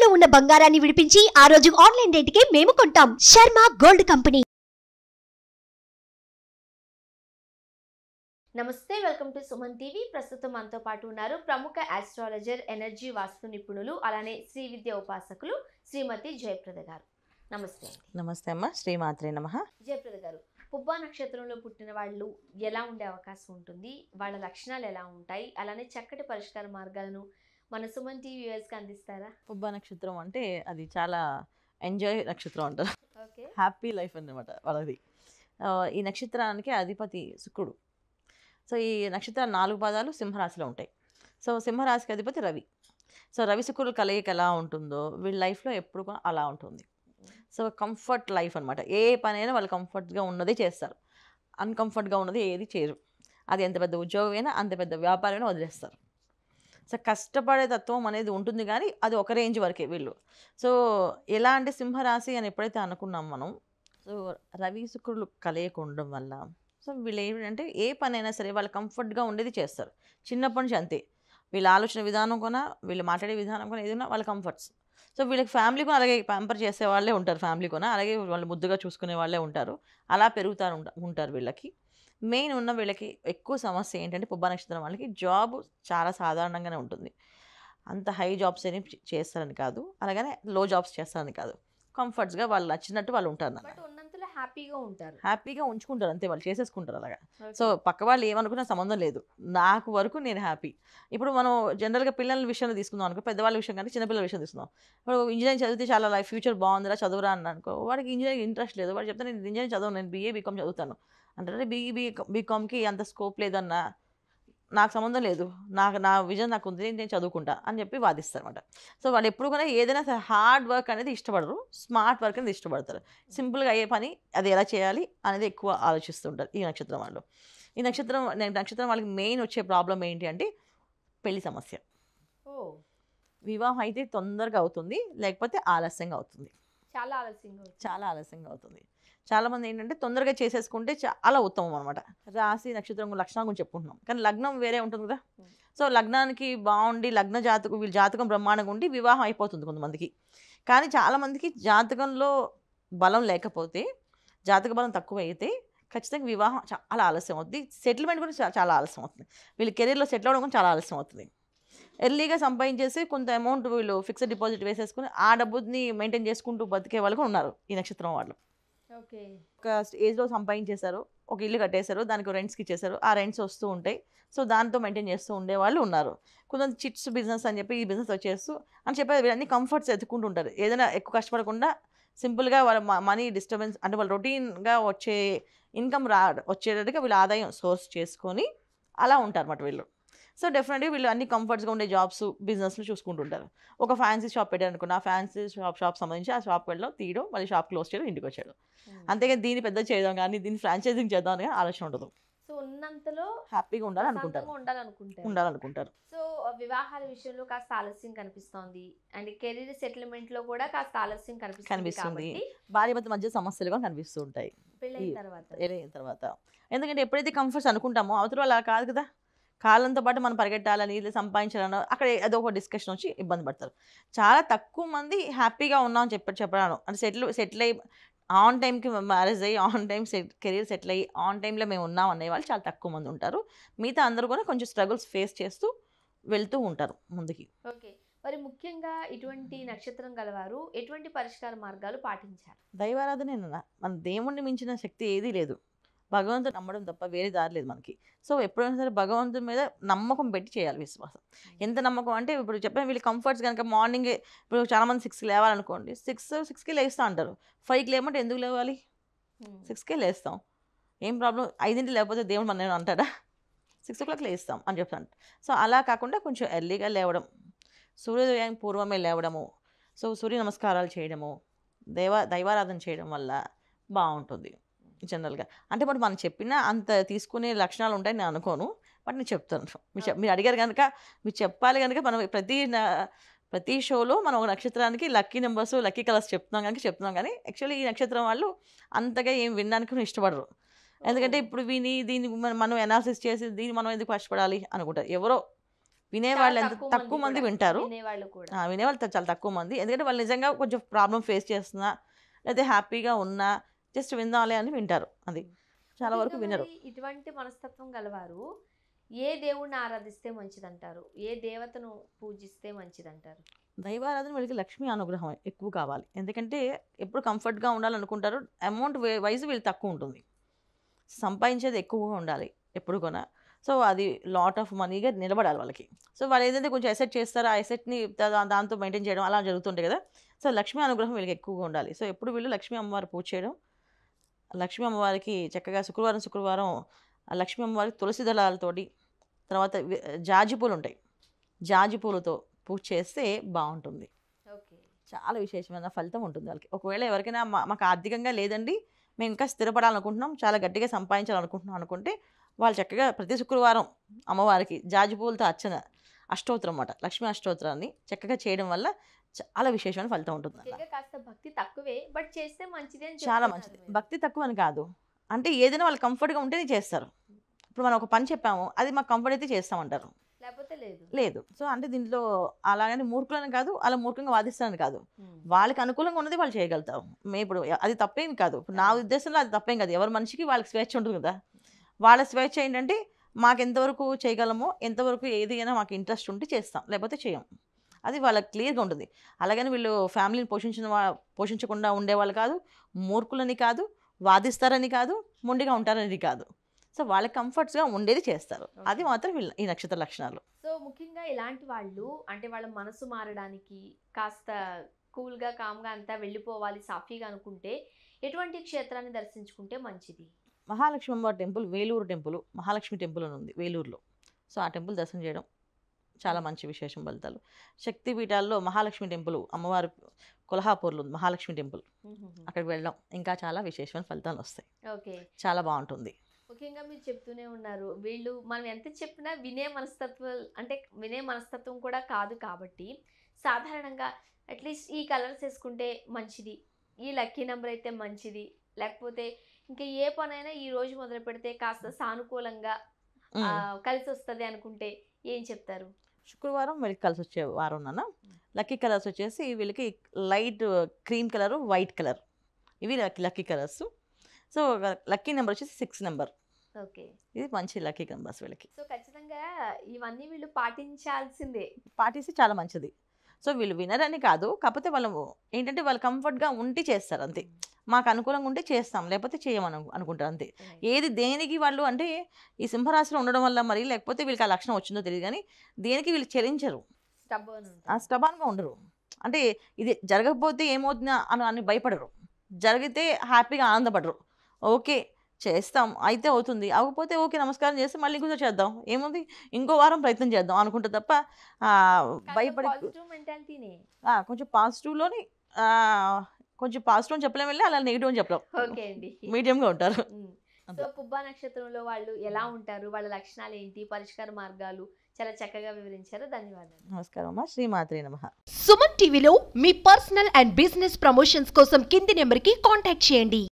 తాకట్టులో ఉన్న బంగారాన్ని విడిపించి ఆ రోజు ఆన్లైన్ రేటుకే మేము కొంటాం. Sharma gold company. నమస్తే, వెల్కమ్ టు సుమన్ టీవీ. ప్రస్తుతం మనతో పాటు ఉన్నారు ప్రముఖ ఆస్ట్రాలజర్, ఎనర్జీ వాస్తు నిపుణులు, అలానే శ్రీ విద్య ఉపాసకులు శ్రీమతి జయప్రద గారు. నమస్తే. నమస్తే అమ్మ. శ్రీమాత్రే నమః. జయప్రద గారు, పుబ్బా నక్షత్రంలో పుట్టిన వాళ్ళు ఎలా ఉండే అవకాశం ఉంటుంది, వాళ్ళ లక్షణాలు ఎలా ఉంటాయి, అలానే చక్కటి పరిష్కార మార్గాలను మన సుమన్ టీవీ వ్యూవర్స్కి అందిస్తారా? పుబ్బా నక్షత్రం అంటే అది చాలా ఎంజాయ్ నక్షత్రం అంటారు. ఓకే. హ్యాపీ లైఫ్ అన్నమాట వాళ్ళది. ఈ నక్షత్రానికి అధిపతి శుక్రుడు. సో ఈ నక్షత్రాలు 4 పాదాలు సింహరాశిలో ఉంటాయి. సో సింహరాశికి అధిపతి రవి. సో రవి శుక్రుడు కలయిక ఎలా ఉంటుందో వీళ్ళ లైఫ్లో ఎప్పుడు కూడా అలా ఉంటుంది. సో కంఫర్ట్ లైఫ్ అనమాట. ఏ పనైనా వాళ్ళు కంఫర్ట్గా ఉన్నదే చేస్తారు, అన్కంఫర్ట్గా ఉన్నది ఏది చేయరు. అది ఎంత పెద్ద ఉద్యోగమైనా అంత పెద్ద వ్యాపారమైనా వదిలేస్తారు. సో కష్టపడే తత్వం అనేది ఉంటుంది, కానీ అది ఒక రేంజ్ వరకే వీళ్ళు. సో ఎలా అంటే సింహరాశి అని ఎప్పుడైతే అనుకున్నాం మనం, సో రవి శుక్రుడు కలయిక ఉండడం వల్ల సో వీళ్ళు ఏంటంటే ఏ పనైనా సరే వాళ్ళు కంఫర్ట్గా ఉండేది చేస్తారు. చిన్నప్పటి నుంచి అంతే. వీళ్ళ ఆలోచన విధానం కొనా, వీళ్ళు మాట్లాడే విధానం కొనా ఏదైనా వాళ్ళ కంఫర్ట్స్. సో వీళ్ళకి ఫ్యామిలీ కూడా అలాగే ప్యాంపర్ చేసే వాళ్ళే ఉంటారు. ఫ్యామిలీ కొనా అలాగే వాళ్ళు ముద్దుగా చూసుకునే వాళ్ళే ఉంటారు. అలా పెరుగుతారు ఉంటారు వీళ్ళకి. మెయిన్ ఉన్న వీళ్ళకి ఎక్కువ సమస్య ఏంటంటే పుబ్బా నక్షత్రం వాళ్ళకి జాబ్ చాలా సాధారణంగానే ఉంటుంది. అంత హై జాబ్స్ ఏమి చేస్తారని కాదు, అలాగనే లో జాబ్స్ చేస్తారని కాదు. కంఫర్ట్స్గా వాళ్ళు నచ్చినట్టు వాళ్ళు ఉంటారు. బట్ ఉన్నంతలో హ్యాపీగా ఉంటారు, హ్యాపీగా ఉంచుకుంటారు అంతే, వాళ్ళు చేసేసుకుంటారు అలాగా. సో పక్క వాళ్ళు ఏమనుకున్నా సంబంధం లేదు, నాకు వరకు నేను హ్యాపీ. ఇప్పుడు మనం జనరల్గా పిల్లల విషయంలో తీసుకుందాం అనుకో, పెద్దవాళ్ళ విషయం కానీ చిన్నపిల్లల విషయం తీసుకుందాం. ఇప్పుడు ఇంజనీరింగ్ చదివితే చాలా లైఫ్ ఫ్యూచర్ బాగుందిరా చదువురా అని అనుకో, వాడికి ఇంజనీరింగ్ ఇంట్రెస్ట్ లేదు. వాడు చెప్తే నేను ఇంజనీరింగ్ చదవను, నేను బీఏ బీకామ్ చదువుతాను అంటే బీకామ్కి అంత స్కోప్ లేదన్నా, నాకు సంబంధం లేదు, నా విజన్ నాకు ఉంది, నేను చదువుకుంటా అని చెప్పి వాదిస్తారు అనమాట. సో వాళ్ళు ఎప్పుడు కూడా ఏదైనా హార్డ్ వర్క్ అనేది ఇష్టపడరు, స్మార్ట్ వర్క్ అనేది ఇష్టపడతారు. సింపుల్గా అయ్యే పని అది ఎలా చేయాలి అనేది ఎక్కువ ఆలోచిస్తుంటారు ఈ నక్షత్రం వాళ్ళు. ఈ నక్షత్రం వాళ్ళకి మెయిన్ వచ్చే ప్రాబ్లం ఏంటి అంటే పెళ్లి సమస్య. వివాహం అయితే తొందరగా అవుతుంది, లేకపోతే ఆలస్యంగా అవుతుంది. చాలా ఆలస్యంగా అవుతుంది. చాలామంది ఏంటంటే తొందరగా చేసేసుకుంటే చాలా ఉత్తమం అనమాట. రాశి నక్షత్రం లక్షణం గురించి చెప్పుకుంటున్నాం, కానీ లగ్నం వేరే ఉంటుంది కదా. సో లగ్నానికి బాగుండి వీళ్ళ జాతకం బ్రహ్మాండంగా ఉండి వివాహం అయిపోతుంది కొంతమందికి. కానీ చాలామందికి జాతకంలో బలం లేకపోతే, జాతక బలం తక్కువ అయితే ఖచ్చితంగా వివాహం చాలా ఆలస్యం అవుతుంది. సెటిల్మెంట్ కూడా చాలా ఆలస్యం అవుతుంది. వీళ్ళ కెరీర్లో సెటిల్ అవ్వడం కూడా చాలా ఆలస్యం అవుతుంది. ఎర్లీగా సంపాదించేసి కొంత అమౌంట్ వీళ్ళు ఫిక్స్డ్ డిపాజిట్ వేసేసుకుని ఆ డబ్బుని మెయింటైన్ చేసుకుంటూ బతికే వాళ్ళు కూడా ఉన్నారు ఈ నక్షత్రం వాళ్ళు. ఒక ఏజ్లో సంపాదించేశారు, ఒక ఇల్లు కట్టేశారు, దానికి రెంట్స్కి ఇచ్చేశారు, ఆ రెంట్స్ వస్తూ ఉంటాయి. సో దాంతో మెయింటైన్ చేస్తూ ఉండే వాళ్ళు ఉన్నారు. కొంతమంది చిట్స్ బిజినెస్ అని చెప్పి ఈ బిజినెస్ వచ్చేస్తూ అని చెప్పి వీళ్ళన్ని కంఫర్ట్స్ ఎత్తుకుంటూ ఉంటారు. ఏదైనా ఎక్కువ కష్టపడకుండా సింపుల్గా వాళ్ళ మనీ డిస్టర్బెన్స్ అంటే వాళ్ళు రొటీన్గా వచ్చే ఇన్కమ్ వచ్చేటట్టుగా వీళ్ళు ఆదాయం సోర్స్ చేసుకొని అలా ఉంటారు అన్నమాట వీళ్ళు. సో డెఫినెట్గా వీళ్ళు అన్ని కంఫర్ట్స్గా ఉండే జాబ్స్ బిజినెస్లు చూసుకుంటుంటారు. ఒక ఫ్యాన్సీ షాప్ పెట్టారు అనుకున్న, ఆ ఫ్యాన్సీ షాప్ సంబంధించి ఆ షాప్కి వెళ్ళడం, తీయడం, మళ్ళీ షాప్ క్లోజ్ చేయడం, ఇంటికి వచ్చాడు. అంతేగాని దీన్ని పెద్ద చేయడం కానీ దీన్ని ఫ్రాంచైజింగ్ చేద్దాం అని ఆలోచన ఉండదు. సో ఉన్నంతలో హ్యాపీగా ఉండాలనుకుంటారు. సో వివాహాల విషయంలో కాస్త ఆలస్యం కనిపిస్తోంది, అండ్ కెరీర్ సెటిల్మెంట్ లో కూడా కాస్త ఆలస్యం కనిపిస్తుంది. భార్యాభర్త మధ్య సమస్యలు కూడా కనిపిస్తూ ఉంటాయి పెళ్ళైన తర్వాత. ఎందుకంటే ఎప్పుడైతే కంఫర్ట్స్ అనుకుంటామో అవతల అలా కాదు కదా. కాలంతో పాటు మనం పరిగెట్టాలని, సంపాదించాలని అక్కడ ఏదో ఒక డిస్కషన్ వచ్చి ఇబ్బంది పడతారు. చాలా తక్కువ మంది హ్యాపీగా ఉన్నామని చెప్పడాను అంటే సెటిల్ అయ్యి ఆన్ టైంకి మ్యారేజ్ అయ్యి ఆన్ టైం కెరీర్ సెటిల్ అయ్యి ఆన్ టైంలో మేము ఉన్నాం అనేవాళ్ళు చాలా తక్కువ మంది ఉంటారు. మిగతా అందరూ కూడా కొంచెం స్ట్రగుల్స్ ఫేస్ చేస్తూ వెళ్తూ ఉంటారు ముందుకి. ఓకే, మరి ముఖ్యంగా ఇటువంటి నక్షత్రం గలవారు ఎటువంటి పరిష్కార మార్గాలు పాటించారు? దైవారాధనే. మన దేవుణ్ణి మించిన శక్తి ఏదీ లేదు. భగవంతుని నమ్మడం తప్ప వేరే దారి లేదు మనకి. సో ఎప్పుడైనా సరే భగవంతుని మీద నమ్మకం పెట్టి చేయాలి విశ్వాసం. ఎంత నమ్మకం అంటే ఇప్పుడు చెప్పాను, వీళ్ళు కంఫర్ట్స్ కనుక మార్నింగే ఇప్పుడు చాలామంది 6కి లేవాలనుకోండి, 6కి లేస్తూ అంటారు. 5కి లేమంటే ఎందుకు లేవాలి? 6కే లేస్తాం, ఏం ప్రాబ్లం? 5ంటికి లేకపోతే దేవుడు మన అంటాడా? 6 o'clock లేస్తాం అని చెప్తాను. సో అలా కాకుండా కొంచెం ఎర్లీగా లేవడం, సూర్యోదయానికి పూర్వమే లేవడము, సో సూర్య నమస్కారాలు చేయడము, దైవారాధన చేయడం వల్ల బాగుంటుంది జనరల్గా. అంటే బట్ మనం చెప్పినా అంత తీసుకునే లక్షణాలు ఉంటాయని నేను అనుకోను, బట్ నేను చెప్తాను. మీరు అడిగారు కనుక మీరు చెప్పాలి కనుక మనం ప్రతి షోలో మనం ఒక నక్షత్రానికి లక్కీ నెంబర్స్, లక్కీ కలర్స్ చెప్తున్నాం కానీ యాక్చువల్లీ ఈ నక్షత్రం వాళ్ళు అంతగా ఏం వినడానికి ఇష్టపడరు. ఎందుకంటే ఇప్పుడు దీన్ని మనం అనాలిసిస్ చేసి దీన్ని మనం ఎందుకు కష్టపడాలి అనుకుంటారు. ఎవరో వినేవాళ్ళు ఎంత తక్కువ మంది వింటారు. వినేవాళ్ళు కూడా వినేవాళ్ళు చాలా తక్కువ మంది, ఎందుకంటే వాళ్ళు నిజంగా కొంచెం ప్రాబ్లం ఫేస్ చేస్తున్నా లేకపోతే హ్యాపీగా ఉన్నా జస్ట్ విందాలే అని వింటారు. అది చాలా వరకు వినరు. ఇటువంటి మనస్తత్వం గలవారు ఏ దేవుణ్ణి ఆరాధిస్తే మంచిదంటారు, ఏ దేవతను పూజిస్తే మంచిదంటారు? దైవారాధన వీళ్ళకి లక్ష్మీ అనుగ్రహం ఎక్కువ కావాలి, ఎందుకంటే ఎప్పుడు కంఫర్ట్గా ఉండాలనుకుంటారు. అమౌంట్ వైజ్ వీళ్ళు తక్కువ ఉంటుంది, సంపాదించేది ఎక్కువగా ఉండాలి ఎప్పుడు కూడా. సో అది లాట్ ఆఫ్ మనీగా నిలబడాలి వాళ్ళకి. సో వాళ్ళు ఏదైతే కొంచెం అసెట్ చేస్తారో ఆ అసెట్ని దాంతో మెయింటైన్ చేయడం అలా జరుగుతుంటాయి కదా. సో లక్ష్మీ అనుగ్రహం వీళ్ళకి ఎక్కువగా ఉండాలి. సో ఎప్పుడు వీళ్ళు లక్ష్మీ అమ్మవారి పూజ చేయడం, లక్ష్మీ అమ్మవారికి చక్కగా శుక్రవారం లక్ష్మీ అమ్మవారికి తులసి దళాలతోటి, తర్వాత జాజి పూలు ఉంటాయి, జాజి పూలతో పూజ చేస్తే బాగుంటుంది. చాలా విశేషమైన ఫలితం ఉంటుంది వాళ్ళకి. ఒకవేళ ఎవరికైనా మాకు ఆర్థికంగా లేదండి, మేము ఇంకా స్థిరపడాలనుకుంటున్నాం, చాలా గట్టిగా సంపాదించాలనుకుంటున్నాం అనుకుంటే వాళ్ళు చక్కగా ప్రతి శుక్రవారం అమ్మవారికి జాజి పూలతో అర్చన, అష్టోత్తరం అన్నమాట, లక్ష్మీ అష్టోత్తరాన్ని చక్కగా చేయడం వల్ల చాలా విశేషమైన ఫలితం ఉంటుంది. కాస్త భక్తి తక్కువే, బట్ చేస్తే మంచిది అని చాలా మంచిది. భక్తి తక్కువ అని కాదు, అంటే ఏదైనా వాళ్ళు కంఫర్ట్గా ఉంటేనే చేస్తారు. ఇప్పుడు మనం ఒక పని చెప్పాము, అది మాకు కంఫర్ట్ అయితే చేస్తామంటారు, లేకపోతే లేదు. సో అంటే దీంట్లో అలాగని మూర్ఖులని కాదు, అలా మూర్ఖంగా వాదిస్తానని కాదు, వాళ్ళకి అనుకూలంగా ఉన్నది వాళ్ళు చేయగలుగుతారు. మేము ఇప్పుడు అది తప్పేం కాదు, నా ఉద్దేశంలో అది తప్పేం కాదు. ఎవరి మనిషికి వాళ్ళకి స్వేచ్ఛ ఉంటుంది కదా. వాళ్ళ స్వేచ్ఛ ఏంటంటే మాకు ఎంతవరకు చేయగలమో, ఎంతవరకు ఏదైనా మాకు ఇంట్రెస్ట్ ఉంటే చేస్తాం, లేకపోతే చేయం. అది వాళ్ళకి క్లియర్గా ఉంటుంది. అలాగని వీళ్ళు ఫ్యామిలీని పోషించకుండా ఉండేవాళ్ళు కాదు, మూర్ఖులని కాదు, వాదిస్తారని కాదు, మొండిగా ఉంటారని కాదు. సో వాళ్ళకి కంఫర్ట్స్గా ఉండేది చేస్తారు. అది మాత్రం ఈ నక్షత్ర లక్షణాలు. సో ముఖ్యంగా ఇలాంటి వాళ్ళు అంటే వాళ్ళ మనసు మారడానికి, కాస్త కూల్గా కామ్గా అంతా వెళ్ళిపోవాలి సాఫీగా అనుకుంటే ఎటువంటి క్షేత్రాన్ని దర్శించుకుంటే మంచిది? మహాలక్ష్మి అమ్మవారి temple, Vellore temple, Mahalakshmi temple అని ఉంది వేలూరులో. సో ఆ టెంపుల్ దర్శనం చేయడం చాలా మంచి విశేషం ఫలితాలు. శక్తిపీఠాల్లో మహాలక్ష్మి టెంపుల్, అమ్మవారి కొల్హాపూర్లో ఉంది మహాలక్ష్మి టెంపుల్, అక్కడికి వెళ్ళడం ఇంకా చాలా విశేషమైన ఫలితాలు వస్తాయి. ఓకే, చాలా బాగుంటుంది. ముఖ్యంగా మీరు చెప్తూనే ఉన్నారు, వీళ్ళు మనం ఎంత చెప్పినా వినే మనస్తత్వం కూడా కాదు కాబట్టి సాధారణంగా అట్లీస్ట్ ఈ కలర్స్ వేసుకుంటే మంచిది, ఈ లక్కీ నెంబర్ అయితే మంచిది, లేకపోతే ఇంకా ఏ పనైనా ఈ రోజు మొదలు పెడితే కాస్త సానుకూలంగా కలిసి వస్తుంది అనుకుంటే ఏం చెప్తారు? శుక్రవారం వీళ్ళకి కలిసి వచ్చే వారం నాన్న. లక్కీ కలర్స్ వచ్చేసి వీళ్ళకి light cream colour, white colour, ఇవి lucky colours. So lucky number వచ్చేసి 6 నెంబర్. ఓకే, ఇది మంచి లక్కీ నెంబర్స్ వీళ్ళకి. సో ఖచ్చితంగా ఇవన్నీ వీళ్ళు పాటించాల్సిందే, పాటిస్తే చాలా మంచిది. సో వీళ్ళు వినరని కాదు, కాకపోతే వాళ్ళు ఏంటంటే వాళ్ళు కంఫర్ట్గా ఉండి చేస్తారు అంతే. మాకు అనుకూలంగా ఉంటే చేస్తాం, లేకపోతే చేయమని అనుకుంటారు అంతే. ఏది దేనికి వాళ్ళు అంటే ఈ సింహరాశిలో ఉండడం వల్ల మరి, లేకపోతే వీళ్ళకి ఆ లక్షణం వచ్చిందో తెలియదు కానీ దేనికి వీళ్ళు చెలించరు, స్టబాన్గా ఉండరు. అంటే ఇది జరగకపోతే ఏమవుతుందా అని భయపడరు, జరిగితే హ్యాపీగా ఆనందపడరు. ఓకే చేస్తాం, అయితే అవుతుంది, అవ్వకపోతే ఓకే నమస్కారం చేస్తే మళ్ళీ ఇంకొక చేద్దాం, ఏముంది ఇంకో వారం ప్రయత్నం చేద్దాం అనుకుంటే తప్ప భయపడి కొంచెం పాజిటివ్లోని కొంచెం పాజిటివ్ అని చెప్పలేం, వెళ్ళి అలా నెగిటివ్ అని చెప్పలేం, మీడియంగా ఉంటారు. సో పుబ్బా నక్షత్రంలో వాళ్ళు ఎలా ఉంటారు, వాళ్ళ లక్షణాలు ఏంటి, పరిష్కార మార్గాలు చాలా చక్కగా వివరించారు. ధన్యవాదాలు. నమస్కారం అమ్మా. శ్రీమాత్రే నమః. సుమన్ టీవీలో మీ పర్సనల్ అండ్ బిజినెస్ ప్రమోషన్స్ కోసం కింది నెంబర్కి కాంటాక్ట్ చేయండి.